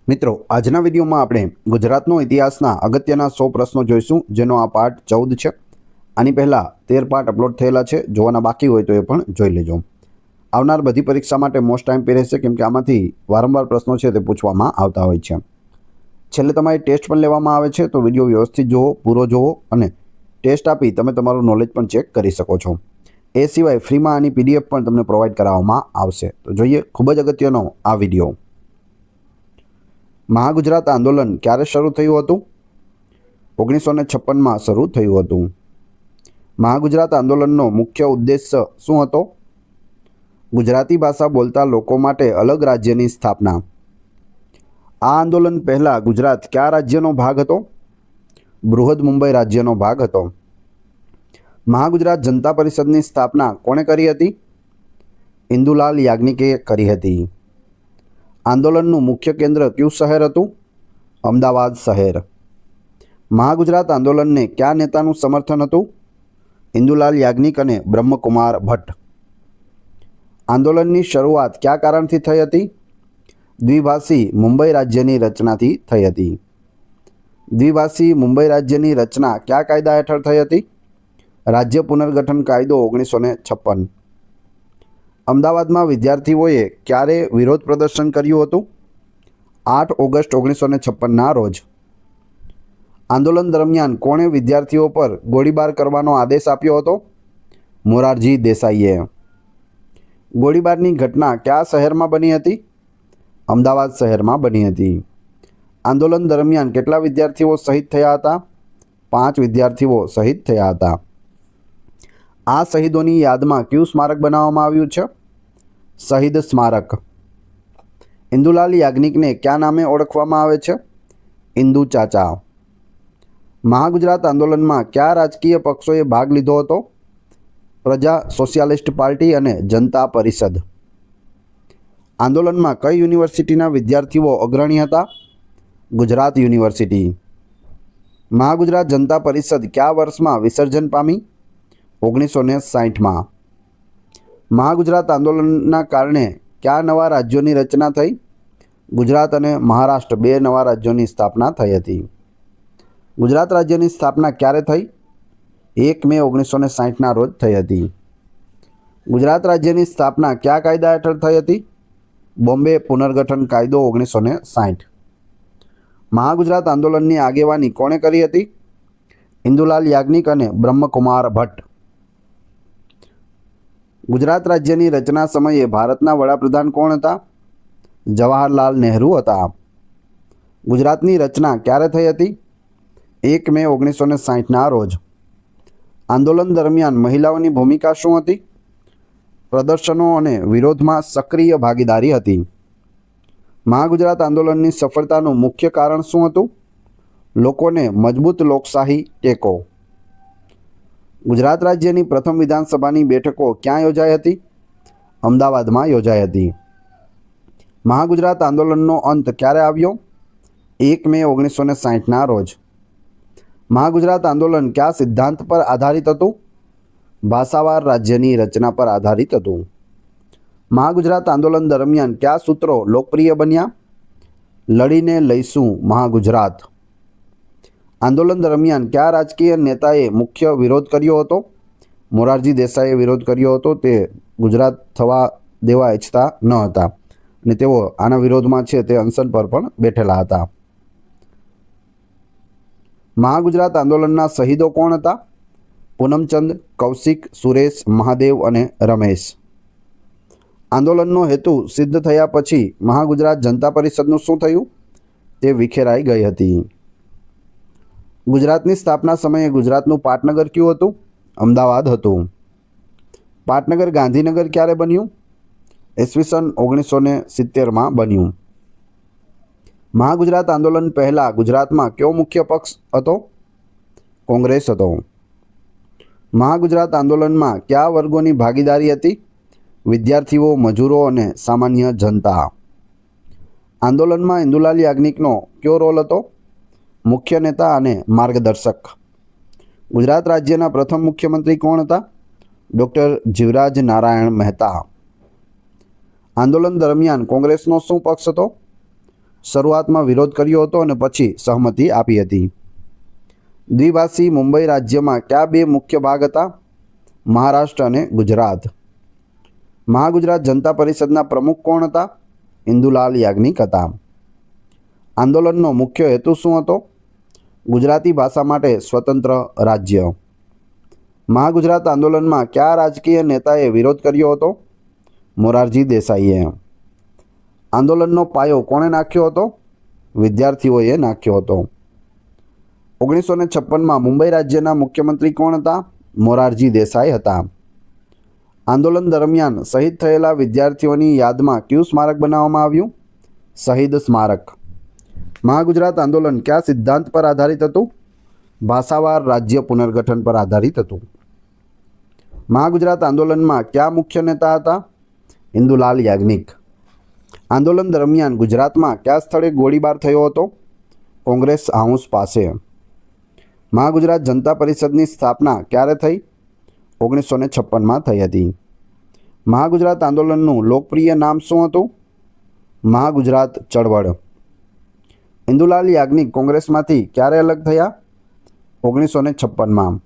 મિત્રો, આજના વિડીયોમાં આપણે ગુજરાતનો ઇતિહાસના અગત્યના 100 પ્રશ્નો જોઈશું, જેનો આ પાર્ટ 14 છે। આની પહેલાં 13 પાર્ટ અપલોડ થયેલા છે, જોવાના બાકી હોય તો એ પણ જોઈ લેજો। આવનાર બધી પરીક્ષા માટે મોસ્ટ ટાઈમ પી રહેશે, કેમ કે આમાંથી વારંવાર પ્રશ્નો છે તે પૂછવામાં આવતા હોય છે। છેલ્લે તમારી ટેસ્ટ પણ લેવામાં આવે છે, તો વિડીયો વ્યવસ્થિત જુઓ, પૂરો જુઓ અને ટેસ્ટ આપી તમે તમારું નોલેજ પણ ચેક કરી શકો છો। એ સિવાય ફ્રીમાં આની PDF પણ તમને પ્રોવાઈડ કરાવવામાં આવશે। તો જોઈએ ખૂબ જ અગત્યનો આ વિડીયો। મહાગુજરાત આંદોલન ક્યારે શરૂ થયું હતું? 1956માં શરૂ થયું હતું। મહાગુજરાત આંદોલનનો મુખ્ય ઉદ્દેશ્ય શું હતો? ગુજરાતી ભાષા બોલતા લોકો માટે અલગ રાજ્યની સ્થાપના। આ આંદોલન પહેલાં ગુજરાત કયા રાજ્યનો ભાગ હતો? બૃહદ મુંબઈ રાજ્યનો ભાગ હતો। મહાગુજરાત જનતા પરિષદની સ્થાપના કોણે કરી હતી? ઇન્દુલાલ યાજ્ઞિકે કરી હતી। આંદોલનનું મુખ્ય કેન્દ્ર કયું શહેર હતું? અમદાવાદ શહેર। મહાગુજરાત આંદોલનને કયા નેતાનું સમર્થન હતું? ઇન્દુલાલ યાજ્ઞિક અને બ્રહ્મકુમાર ભટ્ટ। આંદોલનની શરૂઆત કયા કારણથી થઈ હતી? દ્વિભાષી મુંબઈ રાજ્યની રચનાથી થઈ હતી। દ્વિભાષી મુંબઈ રાજ્યની રચના કયા કાયદા હેઠળ થઈ હતી? રાજ્ય પુનર્ગઠન કાયદો 1956। અમદાવાદમાં વિદ્યાર્થીઓએ ક્યારે વિરોધ પ્રદર્શન કર્યું હતું? 8 ઓગસ્ટ 1956ના રોજ। આંદોલન દરમિયાન કોણે વિદ્યાર્થીઓ પર ગોળીબાર કરવાનો આદેશ આપ્યો હતો? મોરારજી દેસાઈએ। ગોળીબારની ઘટના કયા શહેરમાં બની હતી? અમદાવાદ શહેરમાં બની હતી। આંદોલન દરમિયાન કેટલા વિદ્યાર્થીઓ શહીદ થયા હતા? 5 વિદ્યાર્થીઓ શહીદ થયા હતા। આ શહીદોની યાદમાં કયું સ્મારક બનાવવામાં આવ્યું છે? શહીદ સ્મારક। ઇન્દુલાલ યાજ્ઞિકને કયા નામે ઓળખવામાં આવે છે? ઇન્દુ ચાચા। મહાગુજરાત આંદોલનમાં કયા રાજકીય પક્ષોએ ભાગ લીધો હતો? પ્રજા સોશિયાલિસ્ટ પાર્ટી અને જનતા પરિષદ। આંદોલનમાં કઈ યુનિવર્સિટીના વિદ્યાર્થીઓ અગ્રણી હતા? ગુજરાત યુનિવર્સિટી। મહાગુજરાત જનતા પરિષદ કયા વર્ષમાં વિસર્જન પામી? 1960માં। મહાગુજરાત આંદોલનના કારણે કયા નવા રાજ્યોની રચના થઈ? ગુજરાત અને મહારાષ્ટ્ર 2 નવા રાજ્યોની સ્થાપના થઈ હતી। ગુજરાત રાજ્યની સ્થાપના ક્યારે થઈ? 1 મે 1960ના રોજ થઈ હતી। ગુજરાત રાજ્યની સ્થાપના કયા કાયદા હેઠળ થઈ હતી? બોમ્બે પુનર્ગઠન કાયદો 1960। મહાગુજરાત આંદોલનની આગેવાની કોણે કરી હતી? ઇન્દુલાલ યાજ્ઞિક અને બ્રહ્મકુમાર ભટ્ટ। ગુજરાત રાજ્યની રચના સમયે ભારતના વડાપ્રધાન કોણ હતા? જવાહરલાલ નહેરુ હતા। ગુજરાતની રચના ક્યારે થઈ હતી? 1 મે 1960ના રોજ। આંદોલન દરમિયાન મહિલાઓની ભૂમિકા શું હતી? પ્રદર્શનો અને વિરોધમાં સક્રિય ભાગીદારી હતી। મહાગુજરાત આંદોલનની સફળતાનું મુખ્ય કારણ શું હતું? લોકોને મજબૂત લોકશાહી ટેકો। ગુજરાત રાજ્યની પ્રથમ વિધાનસભાની બેઠકો ક્યાં યોજાઈ હતી? અમદાવાદમાં યોજાઈ હતી। મહાગુજરાત આંદોલનનો અંત ક્યારે આવ્યો? 1 મે 1960ના રોજ। મહાગુજરાત આંદોલન કયા સિદ્ધાંત પર આધારિત હતું? ભાષાવાર રાજ્યની રચના પર આધારિત હતું। મહાગુજરાત આંદોલન દરમિયાન કયા સૂત્રો લોકપ્રિય બન્યા? લડીને લઈશું મહાગુજરાત। આંદોલન દરમિયાન કયા રાજકીય નેતાએ મુખ્ય વિરોધ કર્યો હતો? મોરારજી દેસાઈએ વિરોધ કર્યો હતો। તે ગુજરાત થવા દેવા ઈચ્છતા ન હતા અને તેઓ આના વિરોધમાં છે તે અનશન પર પણ બેઠેલા હતા। મહાગુજરાત આંદોલનના શહીદો કોણ હતા? પૂનમચંદ, કૌશિક, સુરેશ, મહાદેવ અને રમેશ। આંદોલનનો હેતુ સિદ્ધ થયા પછી મહાગુજરાત જનતા પરિષદનું શું થયું? તે વિખેરાઈ ગઈ હતી। ગુજરાતની સ્થાપના સમયે ગુજરાતનું પાટનગર કયું હતું? અમદાવાદ હતું। પાટનગર ગાંધીનગર ક્યારે બન્યું? ઈસવીસન 1970માં બન્યું। મહાગુજરાત આંદોલન પહેલાં ગુજરાતમાં કયો મુખ્ય પક્ષ હતો? કોંગ્રેસ હતો। મહાગુજરાત આંદોલનમાં કયા વર્ગોની ભાગીદારી હતી? વિદ્યાર્થીઓ, મજૂરો અને સામાન્ય જનતા। આંદોલનમાં ઇન્દુલાલ યાજ્ઞિકનો કયો રોલ હતો? મુખ્ય નેતા અને માર્ગદર્શક। ગુજરાત રાજ્યના પ્રથમ મુખ્યમંત્રી કોણ હતા? ડૉક્ટર જીવરાજ નારાયણ મહેતા। આંદોલન દરમિયાન કોંગ્રેસનો શું પક્ષ હતો? શરૂઆતમાં વિરોધ કર્યો હતો અને પછી સહમતિ આપી હતી? દ્વિભાષી મુંબઈ રાજ્યમાં કયા બે મુખ્ય ભાગ હતા? મહારાષ્ટ્ર અને ગુજરાત. મહાગુજરાત જનતા પરિષદના પ્રમુખ કોણ હતા? ઇન્દુલાલ યાજ્ઞિક હતા. આંદોલનનો મુખ્ય હેતુ શું હતો? ગુજરાતી ભાષા માટે સ્વતંત્ર રાજ્ય. મહાગુજરાત આંદોલનમાં કયા રાજકીય નેતાએ વિરોધ કર્યો હતો? મોરારજી દેસાઈએ. આંદોલનનો પાયો કોણે નાખ્યો હતો? વિદ્યાર્થીઓએ નાખ્યો હતો. 1956માં મુંબઈ રાજ્યના મુખ્યમંત્રી કોણ હતા? મોરારજી દેસાઈ હતા. આંદોલન દરમિયાન શહીદ થયેલા વિદ્યાર્થીઓની યાદમાં કયું સ્મારક બનાવવામાં આવ્યું? શહીદ સ્મારક. મહાગુજરાત આંદોલન કયા સિદ્ધાંત પર આધારિત હતું? ભાષાવાર રાજ્ય પુનર્ગઠન પર આધારિત હતું. મહાગુજરાત આંદોલનમાં કયા મુખ્ય નેતા હતા? ઇન્દુલાલ યાજ્ઞિક. આંદોલન દરમિયાન ગુજરાતમાં કયા સ્થળે ગોળીબાર થયો હતો? કોંગ્રેસ હાઉસ પાસે. મહાગુજરાત જનતા પરિષદની સ્થાપના ક્યારે થઈ? 1956માં થઈ હતી. મહાગુજરાત આંદોલનનું લોકપ્રિય નામ શું હતું? મહાગુજરાત ચળવળ. ઇન્દુલાલ યાજ્ઞિક કોંગ્રેસમાંથી ક્યારે અલગ થયા? 1956માં.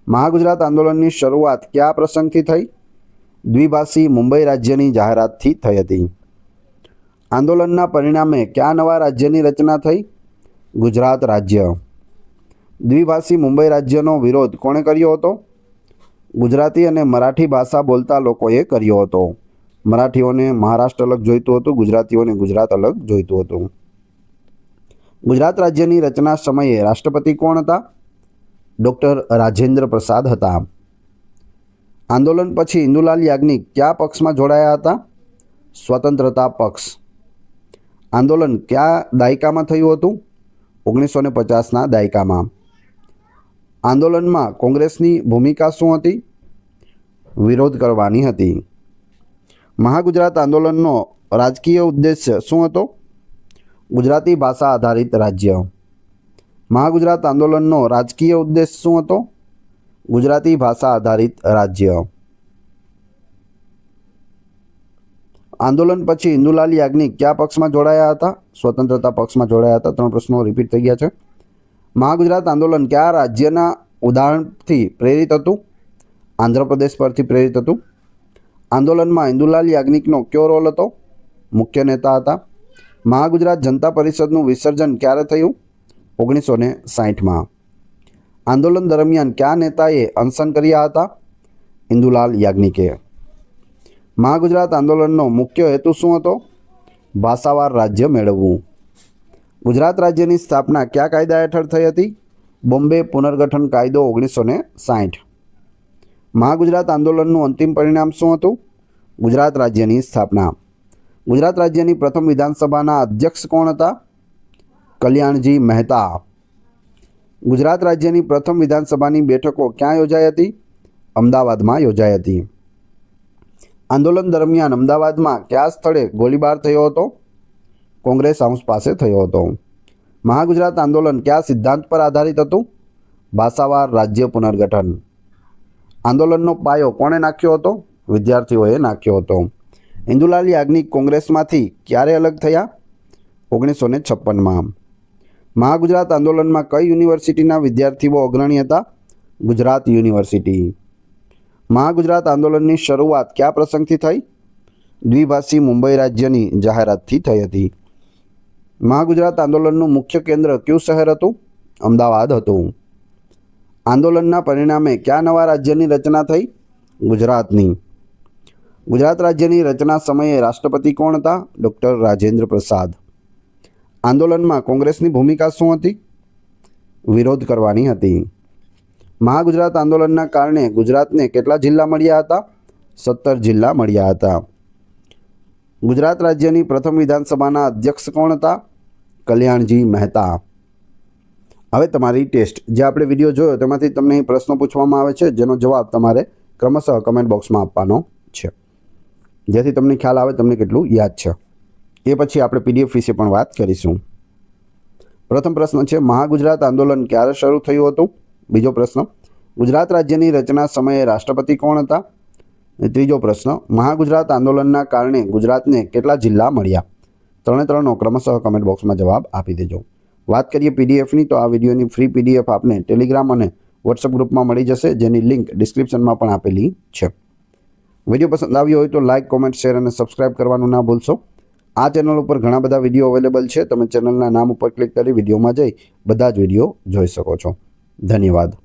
મહાગુજરાત આંદોલનની શરૂઆત કયા પ્રસંગથી થઈ? દ્વિભાષી મુંબઈ રાજ્યની જાહેરાતથી થઈ હતી. આંદોલનના પરિણામે કયા નવા રાજ્યની રચના થઈ? ગુજરાત રાજ્ય. દ્વિભાષી મુંબઈ રાજ્યનો વિરોધ કોણે કર્યો હતો? ગુજરાતી અને મરાઠી ભાષા બોલતા લોકોએ કર્યો હતો. મરાઠીઓને મહારાષ્ટ્ર અલગ જોઈતું હતું, ગુજરાતીઓને ગુજરાત અલગ જોઈતું હતું. ગુજરાત રાજ્યની રચના સમયે રાષ્ટ્રપતિ કોણ હતા? ડૉક્ટર રાજેન્દ્ર પ્રસાદ હતા. આંદોલન પછી ઇન્દુલાલ યાજ્ઞિક કયા પક્ષમાં જોડાયા હતા? સ્વતંત્રતા પક્ષ. આંદોલન કયા દાયકામાં થયું હતું? 1950ના દાયકામાં. આંદોલનમાં કોંગ્રેસની ભૂમિકા શું હતી? વિરોધ કરવાની હતી. મહાગુજરાત આંદોલનનો રાજકીય ઉદ્દેશ્ય શું હતો? ગુજરાતી ભાષા આધારિત રાજ્ય. મહાગુજરાત આંદોલનનો રાજકીય ઉદ્દેશ શું હતો? ગુજરાતી ભાષા આધારિત રાજ્ય. આંદોલન પછી ઇન્દુલાલ યાજ્ઞિક કયા પક્ષમાં જોડાયા હતા? સ્વતંત્રતા પક્ષમાં જોડાયા હતા. 3 પ્રશ્નો રિપીટ થઈ ગયા છે. મહાગુજરાત આંદોલન કયા રાજ્યના ઉદાહરણથી પ્રેરિત હતું? આંધ્રપ્રદેશ પરથી પ્રેરિત હતું. આંદોલનમાં ઇન્દુલાલ યાજ્ઞિકનો કયો રોલ હતો? મુખ્ય નેતા હતા. મહાગુજરાત જનતા પરિષદનું વિસર્જન ક્યારે થયું? 1960માં. આંદોલન દરમિયાન કયા નેતાએ અનશન કર્યા હતા? ઇન્દુલાલ યાજ્ઞિકે. મહાગુજરાત આંદોલનનો મુખ્ય હેતુ શું હતો? ભાષાવાર રાજ્ય મેળવવું. ગુજરાત રાજ્યની સ્થાપના કયા કાયદા હેઠળ થઈ હતી? બોમ્બે પુનર્ગઠન કાયદો 1960. મહાગુજરાત આંદોલનનું અંતિમ પરિણામ શું હતું? ગુજરાત રાજ્યની સ્થાપના. ગુજરાત રાજ્યની પ્રથમ વિધાનસભાના અધ્યક્ષ કોણ હતા? કલ્યાણજી મહેતા. ગુજરાત રાજ્યની પ્રથમ વિધાનસભાની બેઠકો ક્યાં યોજાઈ હતી? અમદાવાદમાં યોજાઈ હતી. આંદોલન દરમિયાન અમદાવાદમાં કયા સ્થળે ગોળીબાર થયો હતો? કોંગ્રેસ હાઉસ પાસે થયો હતો. મહાગુજરાત આંદોલન કયા સિદ્ધાંત પર આધારિત હતું? ભાષાવાર રાજ્ય પુનર્ગઠન. આંદોલનનો પાયો કોણે નાખ્યો હતો? વિદ્યાર્થીઓએ નાખ્યો હતો. ઇન્દુલાલ યાજ્ઞિક કોંગ્રેસમાંથી ક્યારે અલગ થયા? 1956માં. મહાગુજરાત આંદોલનમાં કઈ યુનિવર્સિટીના વિદ્યાર્થીઓ અગ્રણી હતા? ગુજરાત યુનિવર્સિટી. મહાગુજરાત આંદોલનની શરૂઆત કયા પ્રસંગથી થઈ? દ્વિભાષી મુંબઈ રાજ્યની જાહેરાતથી થઈ હતી. મહાગુજરાત આંદોલનનું મુખ્ય કેન્દ્ર કયું શહેર હતું? અમદાવાદ હતું. આંદોલનના પરિણામે કયા નવા રાજ્યની રચના થઈ? ગુજરાતની. ગુજરાત રાજ્યની રચના સમયે રાષ્ટ્રપતિ કોણ હતા? ડૉક્ટર રાજેન્દ્ર પ્રસાદ. આંદોલનમાં કોંગ્રેસની ભૂમિકા શું હતી? વિરોધ કરવાની હતી. મહાગુજરાત આંદોલનના કારણે ગુજરાતને કેટલા જિલ્લા મળ્યા હતા? 17 જિલ્લા મળ્યા હતા. ગુજરાત રાજ્યની પ્રથમ વિધાનસભાના અધ્યક્ષ કોણ હતા? કલ્યાણજી મહેતા. હવે તમારી ટેસ્ટ, જે આપણે વિડીયો જોયો તેમાંથી તમને પ્રશ્નો પૂછવામાં આવે છે, જેનો જવાબ તમારે ક્રમશઃ કમેન્ટ બોક્સમાં આપવાનો છે, જેથી તમને ખ્યાલ આવે તમને કેટલું યાદ છે. એ પછી આપણે PDF વિશે પણ વાત કરીશું. પ્રથમ પ્રશ્ન છે, મહાગુજરાત આંદોલન ક્યારે શરૂ થયું હતું? બીજો પ્રશ્ન, ગુજરાત રાજ્યની રચના સમયે રાષ્ટ્રપતિ કોણ હતા? ત્રીજો પ્રશ્ન, મહાગુજરાત આંદોલનના કારણે ગુજરાતને કેટલા જિલ્લા મળ્યા? ત્રણેનો ક્રમશઃ કમેન્ટ બોક્સમાં જવાબ આપી દેજો. વાત કરીએ પીડીએફની, તો આ વિડીયોની ફ્રી પીડીએફ આપને ટેલિગ્રામ અને વોટ્સઅપ ગ્રુપમાં મળી જશે, જેની લિંક ડિસ્ક્રિપ્શનમાં પણ આપેલી છે. વિડીયો પસંદ આવ્યો હોય તો લાઇક, કોમેન્ટ, શેર અને સબસ્ક્રાઇબ કરવાનું ના ભૂલશો. આ ચેનલ ઉપર ઘણા બધા વિડીયો અવેલેબલ છે. તમે ચેનલના નામ ઉપર ક્લિક કરી વિડીયોમાં જઈ બધા જ વિડીયો જોઈ શકો છો. ધન્યવાદ.